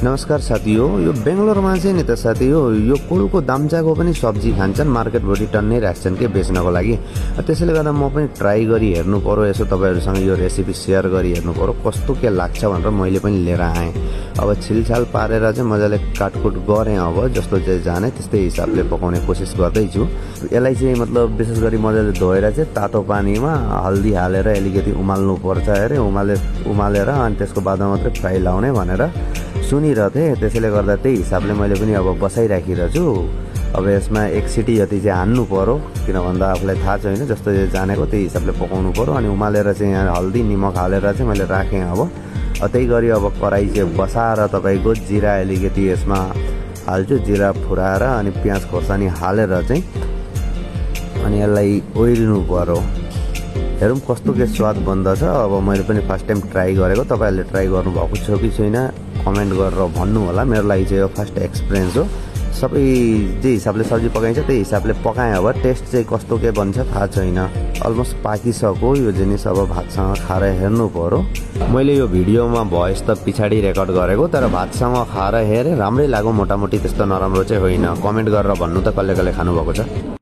नमस्कार साथीहो, यो बेंगलोरमा चाहिँ नि त साथीहो यो कुलको दाम्चाको पनि सब्जी खान्छन्, मार्केटभरि टन्नै राख्छन् के बेच्नको लागि। त्यसैले गर्दा म पनि ट्राई गरी हेर्नु पर्यो, यसो तपाईहरुसँग यो रेसिपी शेयर गरी हेर्नु पर्यो कस्तो के लाग्छ भनेर मैले पनि लिएर आएँ। अब छिलछाल पारेर चाहिँ मजाले काटकुट गरेँ। अब जस्तो चाहिँ जाने त्यस्तै हिसाबले पकाउने कोसिस गर्दै छु। यसलाई चाहिँ मतलब विशेष गरी मजाले धोएर चाहिँ तातो पानीमा हल्दी हालेर अलिकति उमाल्नु पर्छ अरे। उमालेर अनि त्यसको बादमा मात्रै फ्राई लाउने भनेर सुनिरहेथे। त्यसैले गर्दा त्यही हिसाबले मैले पनि अब बसाइराखिरहेको छु। अब यसमा एक सिटी जति चाहिँ हान्नु पर्यो, किन भन्दा आफूलाई थाहा छैन, जस्तो जानेको त्यही हिसाबले पकाउनु पर्यो। अनि उमालेर चाहिँ यहाँ हल्दी निमक हालेर चाहिँ मैले राखेँ। अब त्यही गरी अब कराई चाहिँ बसाएर तपाईँको जिरा अलिकति यसमा हाल्छु, जिरा फुराएर अनि प्याज खोर्सानी हालेर चाहिँ अनि यसलाई ओइलिनु पर्यो। हेरौँ कस्तो के स्वाद बन्दछ। अब मैले पनि फर्स्ट टाइम ट्राई गरेको, तपाईहरुले ट्राई गर्नुभएको छ कि छैन कमेन्ट गरेर भन्नु होला। मेरो लागि चाहिँ यो फर्स्ट एक्सपिरियन्स हो। सबै जे हिसाबले सब्जी पकाइन्छ त्यही हिसाबले पकाएँ। अब टेस्ट चाहिँ कस्तो के बन्छ थाहा छैन। अलमोस्ट पाकिसक्यो यो जिनिस। अब भातसँग खाएर हेर्नु पर्यो। मैले यो भिडियोमा भोइस त पछाडि रेकर्ड गरेको, तर भातसँग खाएर हेरेँ राम्रै लाग्यो। मोटामोटी त्यस्तो नराम्रो चाहिँ होइन। कमेन्ट गरेर भन्नु त कसले कसले खानुभएको छ।